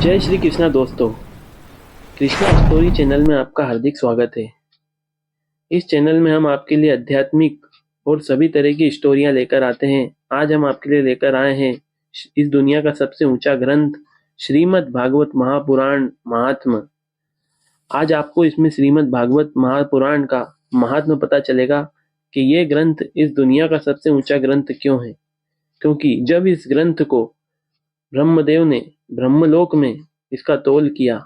जय श्री कृष्णा दोस्तों। Krishna story channel में आपका हार्दिक स्वागत है। इस चैनल में हम आपके लिए आध्यात्मिक और सभी तरह की स्टोरियां लेकर आते हैं। आज हम आपके लिए लेकर आए हैं इस दुनिया का सबसे ऊंचा ग्रंथ श्रीमद् भागवत महापुराण महात्म्य। आज आपको इसमें श्रीमद् भागवत महापुराण का महात्म्य पता चलेगा कि ये ग्रंथ इस दुनिया का सबसे ऊंचा ग्रंथ क्यों है। क्योंकि जब इस ग्रंथ को ब्रह्मदेव ने ब्रह्मलोक में इसका तोल किया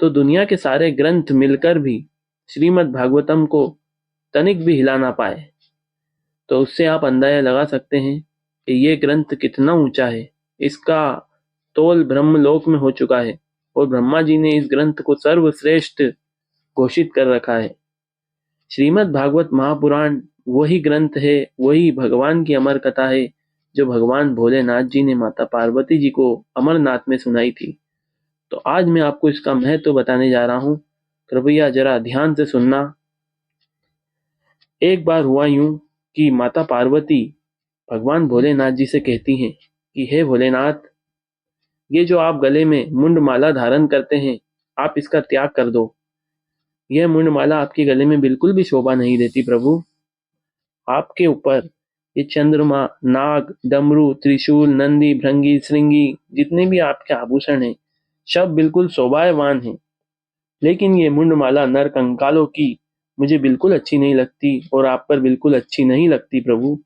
तो दुनिया के सारे ग्रंथ मिलकर भी श्रीमद् भागवतम को तनिक भी हिला ना पाए। तो उससे आप अंदाजा लगा सकते हैं कि ये ग्रंथ कितना ऊंचा है। इसका तोल ब्रह्मलोक में हो चुका है और ब्रह्मा जी ने इस ग्रंथ को सर्वश्रेष्ठ घोषित कर रखा है। श्रीमद् भागवत महापुराण वही ग्रंथ है, वही भगवान की अमर कथा है जो भगवान भोलेनाथ जी ने माता पार्वती जी को अमरनाथ में सुनाई थी। तो आज मैं आपको इसका महत्व बताने जा रहा हूँ। कृपया जरा ध्यान से सुनना। एक बार हुआ यूं कि माता पार्वती भगवान भोलेनाथ जी से कहती हैं कि हे भोलेनाथ, ये जो आप गले में मुंडमाला धारण करते हैं, आप इसका त्याग कर दो। यह मुंडमाला आपके गले में बिल्कुल भी शोभा नहीं देती प्रभु। आपके ऊपर ये चंद्रमा, नाग, डमरू, त्रिशूल, नंदी, भृंगी, श्रृंगी जितने भी आपके आभूषण हैं सब बिल्कुल शोभायमान हैं। लेकिन ये मुंडमाला नर कंकालों की मुझे बिल्कुल अच्छी नहीं लगती और आप पर बिल्कुल अच्छी नहीं लगती प्रभु।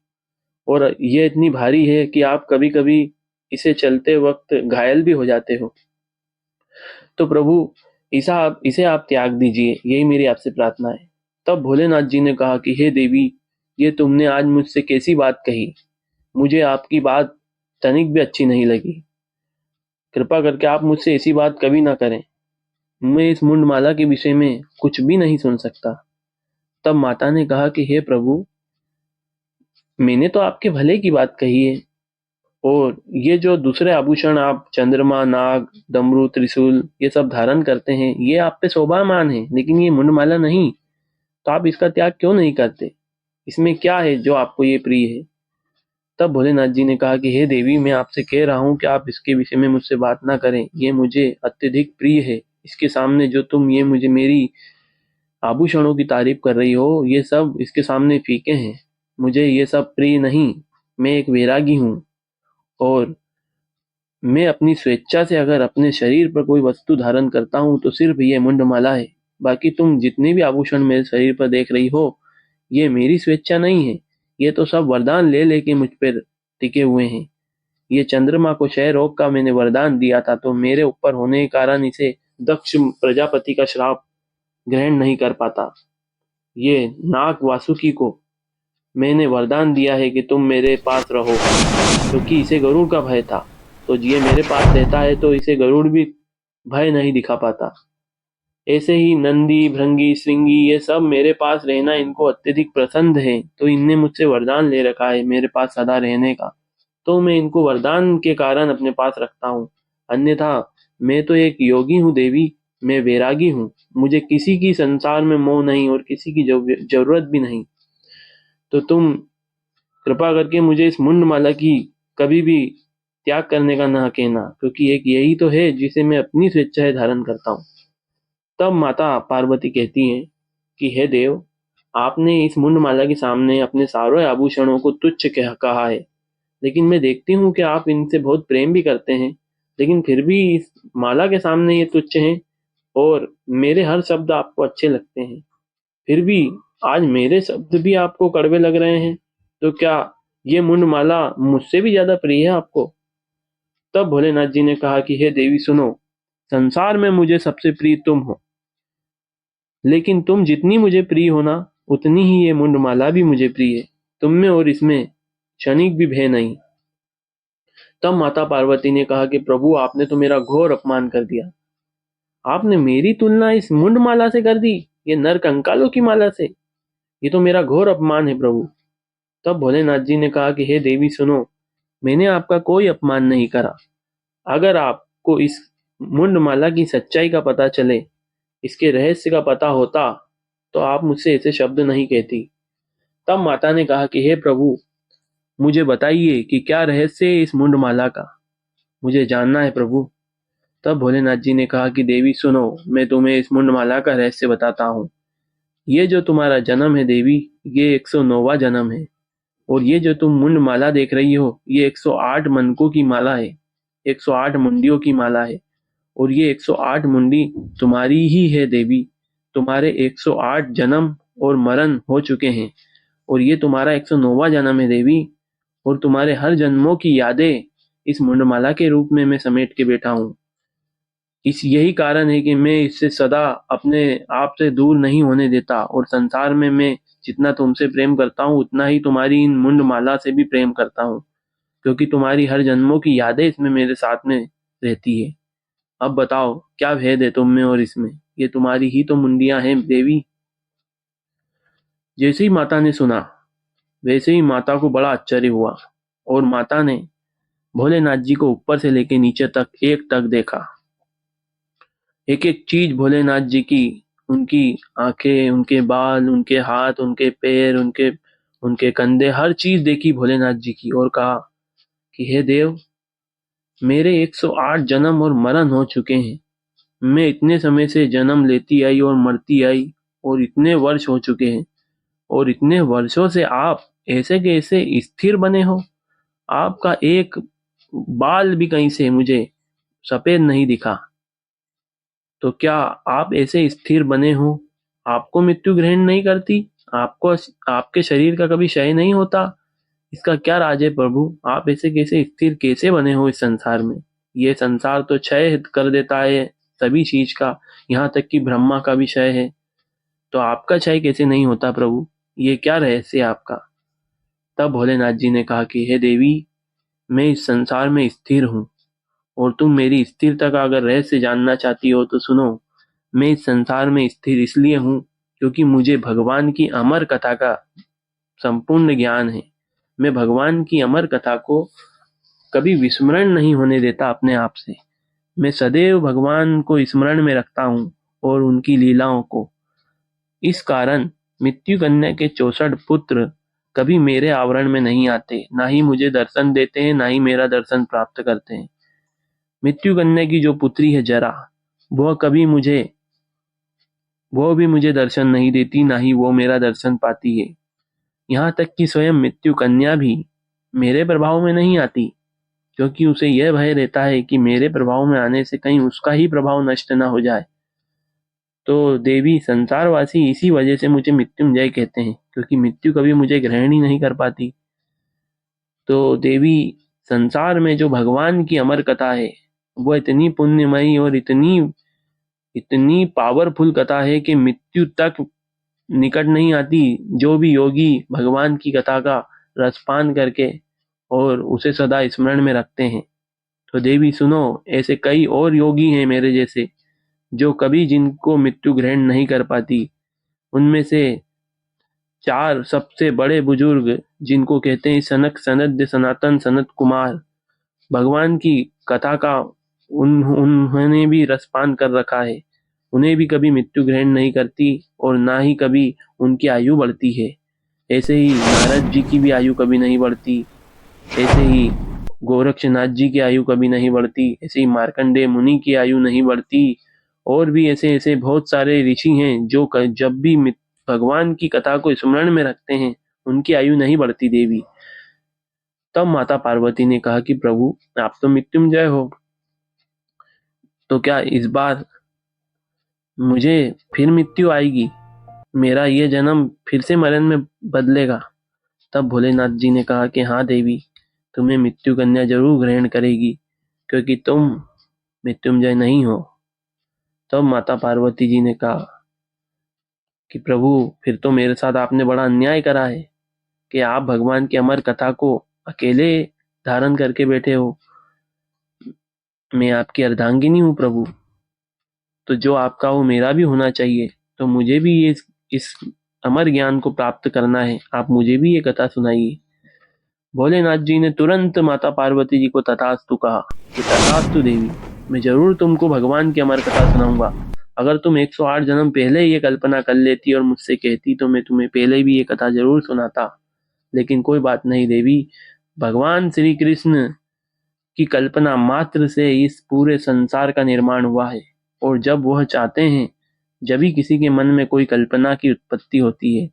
और ये इतनी भारी है कि आप कभी कभी इसे चलते वक्त घायल भी हो जाते हो। तो प्रभु इसे आप त्याग दीजिए, यही मेरी आपसे प्रार्थना है। तब भोलेनाथ जी ने कहा कि हे देवी, ये तुमने आज मुझसे कैसी बात कही। मुझे आपकी बात तनिक भी अच्छी नहीं लगी। कृपा करके आप मुझसे ऐसी बात कभी ना करें। मैं इस मुंडमाला के विषय में कुछ भी नहीं सुन सकता। तब माता ने कहा कि हे प्रभु, मैंने तो आपके भले की बात कही है और ये जो दूसरे आभूषण आप चंद्रमा, नाग, डमरू, त्रिशूल ये सब धारण करते हैं ये आप पे शोभामान है, लेकिन ये मुंडमाला नहीं। तो आप इसका त्याग क्यों नहीं करते? इसमें क्या है जो आपको ये प्रिय है? तब भोलेनाथ जी ने कहा कि हे देवी, मैं आपसे कह रहा हूँ कि आप इसके विषय में मुझसे बात ना करें। ये मुझे अत्यधिक प्रिय है। इसके सामने जो तुम ये मुझे मेरी आभूषणों की तारीफ कर रही हो, ये सब इसके सामने फीके हैं। मुझे ये सब प्रिय नहीं। मैं एक वैरागी हूँ और मैं अपनी स्वेच्छा से अगर अपने शरीर पर कोई वस्तु धारण करता हूँ तो सिर्फ ये मुंडमाला है। बाकी तुम जितने भी आभूषण मेरे शरीर पर देख रही हो ये मेरी स्वेच्छा नहीं है। ये तो सब वरदान ले लेके मुझ पर टिके हुए हैं। ये चंद्रमा को क्षय रोग का मैंने वरदान दिया था तो मेरे ऊपर होने के कारण इसे दक्ष प्रजापति का श्राप ग्रहण नहीं कर पाता। ये नाग वासुकी को मैंने वरदान दिया है कि तुम मेरे पास रहो, क्योंकि इसे गरुड़ का भय था। तो ये मेरे पास रहता है तो इसे गरुड़ भी भय नहीं दिखा पाता। ऐसे ही नंदी, भृंगी, श्रृंगी ये सब मेरे पास रहना इनको अत्यधिक पसंद है, तो इनने मुझसे वरदान ले रखा है मेरे पास सदा रहने का। तो मैं इनको वरदान के कारण अपने पास रखता हूँ। अन्यथा मैं तो एक योगी हूँ देवी, मैं वैरागी हूँ। मुझे किसी की संसार में मोह नहीं और किसी की जरूरत भी नहीं। तो तुम कृपा करके मुझे इस मुंडमाला की कभी भी त्याग करने का ना कहना, क्योंकि एक यही तो है जिसे मैं अपनी स्वेच्छा से धारण करता हूँ। तब माता पार्वती कहती हैं कि हे देव, आपने इस मुंडमाला के सामने अपने सारे आभूषणों को तुच्छ कहा है, लेकिन मैं देखती हूँ कि आप इनसे बहुत प्रेम भी करते हैं, लेकिन फिर भी इस माला के सामने ये तुच्छ हैं और मेरे हर शब्द आपको अच्छे लगते हैं। फिर भी आज मेरे शब्द भी आपको कड़वे लग रहे हैं। तो क्या ये मुंडमाला मुझसे भी ज्यादा प्रिय है आपको? तब भोलेनाथ जी ने कहा कि हे देवी सुनो, संसार में मुझे सबसे प्रिय तुम हो, लेकिन तुम जितनी मुझे प्रिय हो ना उतनी ही ये मुंडमाला भी मुझे प्रिय है। तुम में और इसमें क्षणिक भी भय नहीं। तब माता पार्वती ने कहा कि प्रभु, आपने तो मेरा घोर अपमान कर दिया। आपने मेरी तुलना इस मुंडमाला से कर दी, ये नर कंकालों की माला से। ये तो मेरा घोर अपमान है प्रभु। तब भोलेनाथ जी ने कहा कि हे देवी सुनो, मैंने आपका कोई अपमान नहीं करा। अगर आपको इस मुंडमाला की सच्चाई का पता चले, इसके रहस्य का पता होता, तो आप मुझसे ऐसे शब्द नहीं कहती। तब माता ने कहा कि हे प्रभु, मुझे बताइए कि क्या रहस्य है इस मुंडमाला का। मुझे जानना है प्रभु। तब भोलेनाथ जी ने कहा कि देवी सुनो, मैं तुम्हें इस मुंडमाला का रहस्य बताता हूँ। ये जो तुम्हारा जन्म है देवी, ये 109वां जन्म है। और ये जो तुम मुंड माला देख रही हो, ये 108 मनकों की माला है, 108 मुंडियों की माला है। और ये 108 मुंडी तुम्हारी ही है देवी। तुम्हारे 108 जन्म और मरण हो चुके हैं, और ये तुम्हारा 109वां जन्म है देवी। और तुम्हारे हर जन्मों की यादें इस मुंडमाला के रूप में मैं समेट के बैठा हूँ। इस यही कारण है कि मैं इससे सदा अपने आप से दूर नहीं होने देता, और संसार में मैं जितना तुमसे प्रेम करता हूँ उतना ही तुम्हारी इन मुंड माला से भी प्रेम करता हूँ, क्योंकि तुम्हारी हर जन्मों की यादें इसमें मेरे साथ में रहती है। अब बताओ क्या भेद है तुम में और इसमें? ये तुम्हारी ही तो मुंडियां हैं देवी। जैसे ही माता ने सुना, वैसे ही माता को बड़ा आश्चर्य हुआ, और माता ने भोलेनाथ जी को ऊपर से लेके नीचे तक एक तक देखा। एक एक चीज भोलेनाथ जी की, उनकी आंखें, उनके बाल, उनके हाथ, उनके पैर, उनके उनके कंधे, हर चीज देखी भोलेनाथ जी की, और कहा कि हे देव, मेरे 108 जन्म और मरण हो चुके हैं। मैं इतने समय से जन्म लेती आई और मरती आई, और इतने वर्ष हो चुके हैं, और इतने वर्षों से आप ऐसे कैसे स्थिर बने हो? आपका एक बाल भी कहीं से मुझे सफेद नहीं दिखा। तो क्या आप ऐसे स्थिर बने हो? आपको मृत्यु ग्रहण नहीं करती? आपको आपके शरीर का कभी क्षय नहीं होता? इसका क्या राज है प्रभु? आप ऐसे कैसे स्थिर कैसे बने हो इस संसार में? ये संसार तो क्षय कर देता है सभी चीज का, यहाँ तक कि ब्रह्मा का भी क्षय है। तो आपका क्षय कैसे नहीं होता प्रभु? ये क्या रहस्य है आपका? तब भोलेनाथ जी ने कहा कि हे देवी, मैं इस संसार में स्थिर हूँ, और तुम मेरी स्थिरता का अगर रहस्य जानना चाहती हो तो सुनो। मैं इस संसार में स्थिर इसलिए हूँ क्योंकि मुझे भगवान की अमर कथा का संपूर्ण ज्ञान है। मैं भगवान की अमर कथा को कभी विस्मरण नहीं होने देता अपने आप से। मैं सदैव भगवान को स्मरण में रखता हूँ, और उनकी लीलाओं को। इस कारण मृत्यु कन्या के 64 पुत्र कभी मेरे आवरण में नहीं आते, ना ही मुझे दर्शन देते हैं, ना ही मेरा दर्शन प्राप्त करते हैं। मृत्यु कन्या की जो पुत्री है जरा, वह कभी मुझे वो भी मुझे दर्शन नहीं देती, ना ही वो मेरा दर्शन पाती है। यहाँ तक कि स्वयं मृत्यु कन्या भी मेरे प्रभाव में नहीं आती, क्योंकि उसे यह भय रहता है कि मेरे प्रभाव में आने से कहीं उसका ही प्रभाव नष्ट न हो जाए। तो देवी, संसारवासी इसी वजह से मुझे मृत्युंजय कहते हैं, क्योंकि मृत्यु कभी मुझे ग्रहण ही नहीं कर पाती। तो देवी, संसार में जो भगवान की अमर कथा है, वो इतनी पुण्यमयी और इतनी इतनी पावरफुल कथा है कि मृत्यु तक निकट नहीं आती। जो भी योगी भगवान की कथा का रसपान करके और उसे सदा स्मरण में रखते हैं। तो देवी सुनो, ऐसे कई और योगी हैं मेरे जैसे, जो कभी जिनको मृत्यु ग्रहण नहीं कर पाती। उनमें से 4 सबसे बड़े बुजुर्ग, जिनको कहते हैं सनक, सनद, सनातन, सनत कुमार, भगवान की कथा का उन्होंने भी रसपान कर रखा है। उन्हें भी कभी मृत्यु ग्रहण नहीं करती, और ना ही कभी उनकी आयु बढ़ती है। ऐसे ही नारद जी की भी आयु कभी नहीं बढ़ती। ऐसे ही गोरक्षनाथ जी की आयु कभी नहीं बढ़ती। ऐसे ही मार्कंडेय मुनि की आयु नहीं बढ़ती। और भी ऐसे ऐसे बहुत सारे ऋषि हैं जो जब भी भगवान की कथा को स्मरण में रखते हैं, उनकी आयु नहीं बढ़ती देवी। तब माता पार्वती ने कहा कि प्रभु, आप तो मृत्युंजय हो, तो क्या इस बार मुझे फिर मृत्यु आएगी? मेरा ये जन्म फिर से मरण में बदलेगा? तब भोलेनाथ जी ने कहा कि हाँ देवी, तुम्हें मृत्यु कन्या जरूर ग्रहण करेगी, क्योंकि तुम मृत्युंजय नहीं हो। तब माता पार्वती जी ने कहा कि प्रभु, फिर तो मेरे साथ आपने बड़ा अन्याय करा है कि आप भगवान की अमर कथा को अकेले धारण करके बैठे हो। मैं आपकी अर्धांगिनी हूँ प्रभु, तो जो आपका वो मेरा भी होना चाहिए। तो मुझे भी इस अमर ज्ञान को प्राप्त करना है। आप मुझे भी ये कथा सुनाइए। भोलेनाथ जी ने तुरंत माता पार्वती जी को तथास्तु कहा कि तथास्तु देवी, मैं जरूर तुमको भगवान की अमर कथा सुनाऊंगा। अगर तुम 108 जन्म पहले ये कल्पना कर लेती और मुझसे कहती तो मैं तुम्हें पहले भी ये कथा जरूर सुनाता। लेकिन कोई बात नहीं देवी, भगवान श्री कृष्ण की कल्पना मात्र से इस पूरे संसार का निर्माण हुआ है, और जब वह चाहते हैं जब ही किसी के मन में कोई कल्पना की उत्पत्ति होती है।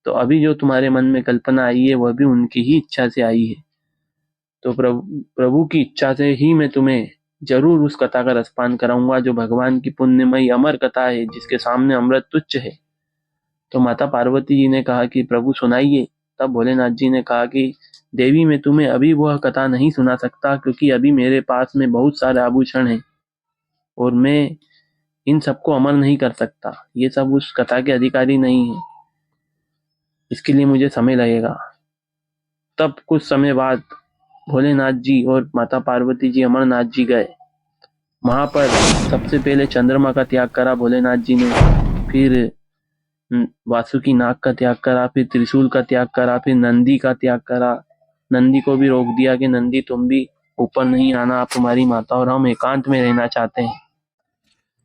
तो अभी जो तुम्हारे मन में कल्पना आई है वह भी उनकी ही इच्छा से आई है। तो प्रभु की इच्छा से ही मैं तुम्हें जरूर उस कथा का रसपान कराऊंगा जो भगवान की पुण्यमयी अमर कथा है, जिसके सामने अमृत तुच्छ है। तो माता पार्वती जी ने कहा कि प्रभु सुनाइए। तब भोलेनाथ जी ने कहा कि देवी, मैं तुम्हें अभी वह कथा नहीं सुना सकता, क्योंकि अभी मेरे पास में बहुत सारे आभूषण हैं और मैं इन सबको अमर नहीं कर सकता। ये सब उस कथा के अधिकारी नहीं है, इसके लिए मुझे समय लगेगा। तब कुछ समय बाद भोलेनाथ जी और माता पार्वती जी अमरनाथ जी गए। वहां पर सबसे पहले चंद्रमा का त्याग करा भोलेनाथ जी ने, फिर वासुकी नाग का त्याग करा, फिर त्रिशूल का त्याग करा, फिर नंदी का त्याग करा। नंदी को भी रोक दिया कि नंदी तुम भी ऊपर नहीं आना, आप तुम्हारी माता और हम एकांत में रहना चाहते हैं।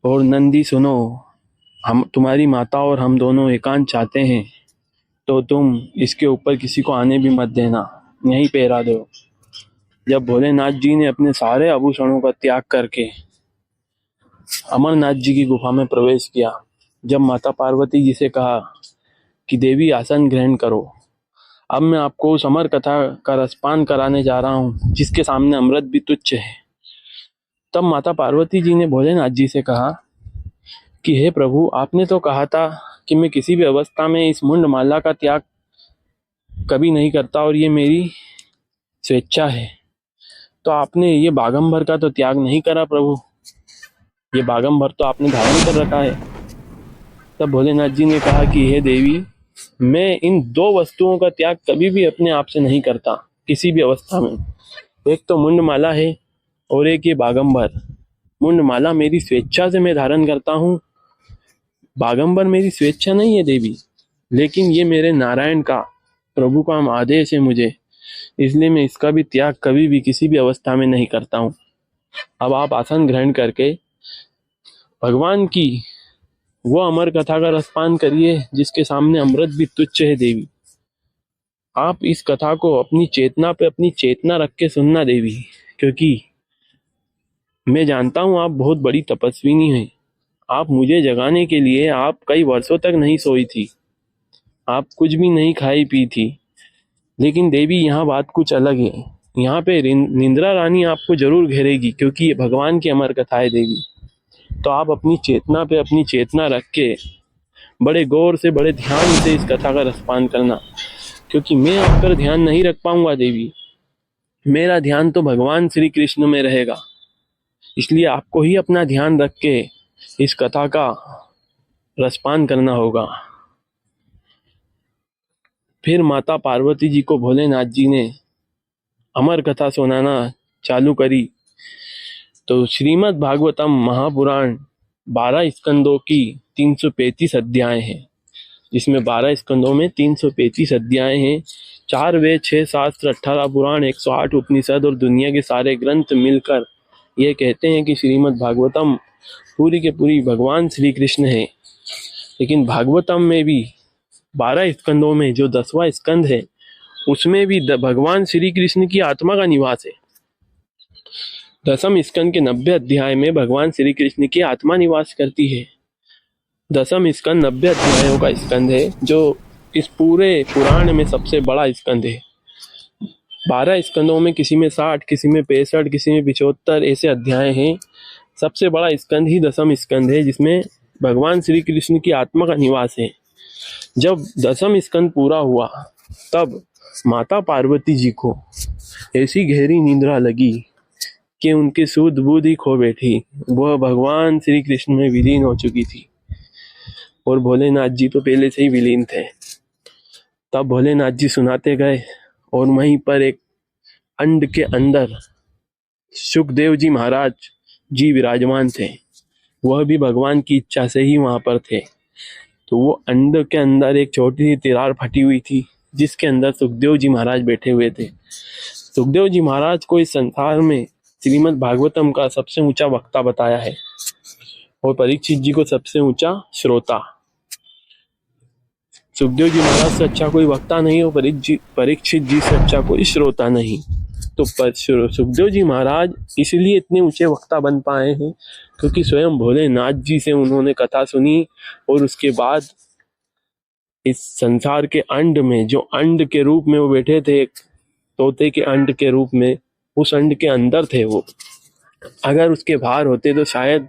और नंदी सुनो, हम तुम्हारी माता और हम दोनों एकांत चाहते हैं, तो तुम इसके ऊपर किसी को आने भी मत देना, यहीं पे रह दो। जब भोलेनाथ जी ने अपने सारे आभूषणों का त्याग करके अमरनाथ जी की गुफा में प्रवेश किया, जब माता पार्वती जी से कहा कि देवी आसन ग्रहण करो, अब मैं आपको उस अमर कथा का रसपान कराने जा रहा हूँ जिसके सामने अमृत भी तुच्छ है। तब माता पार्वती जी ने भोलेनाथ जी से कहा कि हे प्रभु, आपने तो कहा था कि मैं किसी भी अवस्था में इस मुंड माला का त्याग कभी नहीं करता और ये मेरी स्वेच्छा है, तो आपने ये बागंबर का तो त्याग नहीं करा प्रभु, ये बागंबर तो आपने धारण कर रखा है। तब भोलेनाथ जी ने कहा कि हे देवी, मैं इन दो वस्तुओं का त्याग कभी भी अपने आप से नहीं करता किसी भी अवस्था में। एक तो मुंड माला है और एक ये बागंबर। मुंड माला मेरी स्वेच्छा से मैं धारण करता हूँ, बागंबर मेरी स्वेच्छा नहीं है देवी, लेकिन ये मेरे नारायण का, प्रभु का आदेश है मुझे, इसलिए मैं इसका भी त्याग कभी भी किसी भी अवस्था में नहीं करता हूँ। अब आप आसन ग्रहण करके भगवान की वो अमर कथा का रसपान करिए जिसके सामने अमृत भी तुच्छ है देवी। आप इस कथा को अपनी चेतना पे अपनी चेतना रख के सुनना देवी, क्योंकि मैं जानता हूँ आप बहुत बड़ी तपस्विनी हैं। आप मुझे जगाने के लिए आप कई वर्षों तक नहीं सोई थी, आप कुछ भी नहीं खाई पी थी, लेकिन देवी यहाँ बात कुछ अलग है। यहाँ पे निंद्रा रानी आपको जरूर घेरेगी, क्योंकि ये भगवान की अमर कथा है देवी। तो आप अपनी चेतना पे अपनी चेतना रख के बड़े गौर से बड़े ध्यान से इस कथा का रसपान करना, क्योंकि मैं आप पर ध्यान नहीं रख पाऊंगा देवी, मेरा ध्यान तो भगवान श्री कृष्ण में रहेगा, इसलिए आपको ही अपना ध्यान रख के इस कथा का रसपान करना होगा। फिर माता पार्वती जी को भोलेनाथ जी ने अमर कथा सुनाना चालू करी। तो श्रीमद् भागवतम महापुराण 12 स्कंदों की 335 अध्याय हैं, जिसमें 12 स्कंदों में 335 अध्याय हैं। 4 वेद, 6 शास्त्र, 18 पुराण, 108 उपनिषद और दुनिया के सारे ग्रंथ मिलकर ये कहते हैं कि श्रीमद् भागवतम पूरी के पूरी भगवान श्री कृष्ण है। लेकिन भागवतम में भी 12 स्कंदों में जो 10वां स्कंद है, उसमें भी भगवान श्री कृष्ण की आत्मा का निवास है। 10वें स्कंद के 90 अध्याय में भगवान श्री कृष्ण की आत्मा निवास करती है। 10वां स्कंद 90 अध्यायों का स्कंद है, जो इस पूरे पुराण में सबसे बड़ा स्कंद है। 12 स्कंदों में किसी में 60, किसी में 65, किसी में 75 ऐसे अध्याय हैं। सबसे बड़ा स्कंद ही 10वां स्कंद है, जिसमें भगवान श्री कृष्ण की आत्मा का निवास है। जब 10वां स्कंद पूरा हुआ, तब माता पार्वती जी को ऐसी गहरी निद्रा लगी कि उनकी सुध बुध ही खो बैठी। वह भगवान श्री कृष्ण में विलीन हो चुकी थी और भोलेनाथ जी तो पहले से ही विलीन थे। तब भोलेनाथ जी सुनाते गए और वहीं पर एक अंड के अंदर सुखदेव जी महाराज जी विराजमान थे। वह भी भगवान की इच्छा से ही वहां पर थे। तो वो अंड के अंदर एक छोटी सी तिरार फटी हुई थी, जिसके अंदर सुखदेव जी महाराज बैठे हुए थे। सुखदेव जी महाराज को इस संसार में श्रीमद् भागवतम का सबसे ऊंचा वक्ता बताया है और परीक्षित जी को सबसे ऊंचा श्रोता। सुखदेव जी महाराज से अच्छा कोई वक्ता नहीं और परीक्षित जी से अच्छा कोई श्रोता नहीं। तो सुखदेव जी महाराज इसलिए इतने ऊंचे वक्ता बन पाए हैं क्योंकि स्वयं भोलेनाथ जी से उन्होंने कथा सुनी और उसके बाद इस संसार के अंड में, जो अंड के रूप में वो बैठे थे, तोते के अंड के रूप में, उस अंड के अंदर थे वो। अगर उसके बाहर होते तो शायद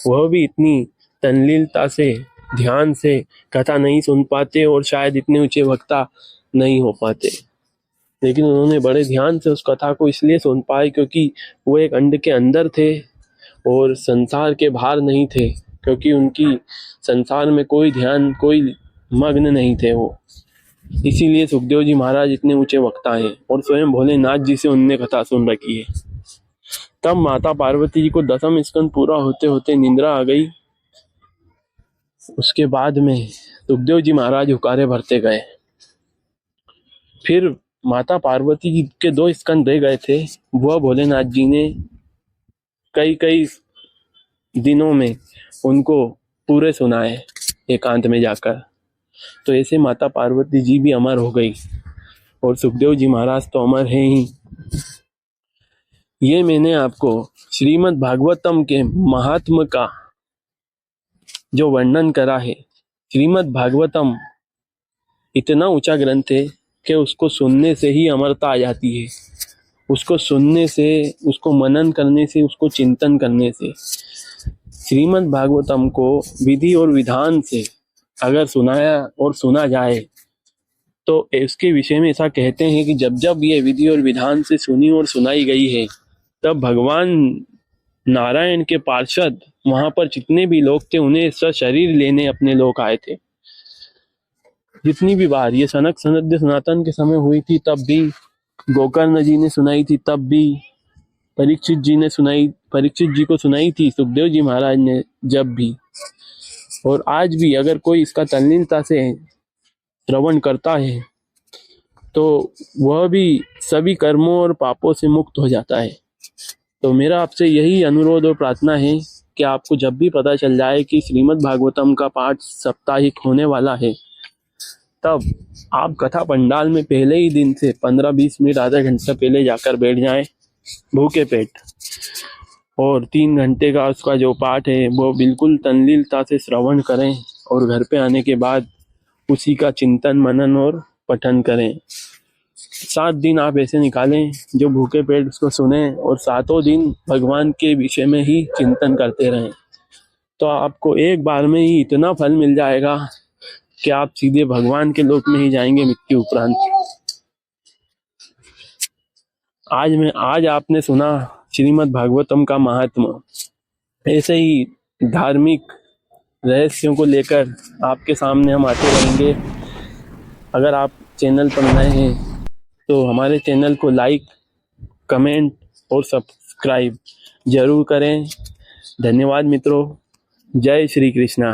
वह भी इतनी तल्लीनता से, ध्यान से कथा नहीं सुन पाते और शायद इतने ऊंचे वक्ता नहीं हो पाते। लेकिन उन्होंने बड़े ध्यान से उस कथा को इसलिए सुन पाए क्योंकि वो एक अंड के अंदर थे और संसार के बाहर नहीं थे, क्योंकि उनकी संसार में कोई ध्यान, कोई मग्न नहीं थे वो। इसीलिए सुखदेव जी महाराज इतने ऊंचे वक्ता हैं और स्वयं भोलेनाथ जी से उनने कथा सुन रखी है। तब माता पार्वती जी को 10वां स्कंद पूरा होते होते निंद्रा आ गई। उसके बाद में सुखदेव जी महाराज हुकारे भरते गए। फिर माता पार्वती जी के 2 स्कंद रह गए थे, वह भोलेनाथ जी ने कई कई दिनों में उनको पूरे सुनाए एकांत में जाकर। तो ऐसे माता पार्वती जी भी अमर हो गई और सुखदेव जी महाराज तो अमर हैं ही। ये मैंने आपको श्रीमद् भागवतम के महात्म का जो वर्णन करा है। श्रीमद् भागवतम इतना ऊंचा ग्रंथ है कि उसको सुनने से ही अमरता आ जाती है। उसको सुनने से, उसको मनन करने से, उसको चिंतन करने से, श्रीमद् भागवतम को विधि और विधान से अगर सुनाया और सुना जाए तो इसके विषय में ऐसा कहते हैं कि जब जब ये विधि और विधान से सुनी और सुनाई गई है, तब भगवान नारायण के पार्षद वहां पर जितने भी लोग थे उन्हें शरीर लेने अपने लोग आए थे। जितनी भी बार ये सनक सनद सनातन के समय हुई थी, तब भी गोकर्ण जी ने सुनाई थी, तब भी परीक्षित जी को सुनाई थी, सुखदेव जी महाराज ने जब भी, और आज भी अगर कोई इसका तल्लीनता से श्रवण करता है तो वह भी सभी कर्मों और पापों से मुक्त हो जाता है। तो मेरा आपसे यही अनुरोध और प्रार्थना है कि आपको जब भी पता चल जाए कि श्रीमद् भागवतम का पाठ साप्ताहिक होने वाला है, तब आप कथा पंडाल में पहले ही दिन से 15-20 मिनट, आधा घंटा पहले जाकर बैठ जाएं भूखे पेट, और 3 घंटे का उसका जो पाठ है वो बिल्कुल तल्लीनता से श्रवण करें और घर पे आने के बाद उसी का चिंतन, मनन और पठन करें। 7 दिन आप ऐसे निकालें जो भूखे पेट उसको सुने और 7 दिन भगवान के विषय में ही चिंतन करते रहें, तो आपको एक बार में ही इतना फल मिल जाएगा कि आप सीधे भगवान के लोक में ही जाएंगे मृत्यु उपरांत। आज आपने सुना श्रीमद् भागवतम का महात्मा। ऐसे ही धार्मिक रहस्यों को लेकर आपके सामने हम आते रहेंगे। अगर आप चैनल पर नए हैं तो हमारे चैनल को लाइक, कमेंट और सब्सक्राइब जरूर करें। धन्यवाद मित्रों। जय श्री कृष्णा।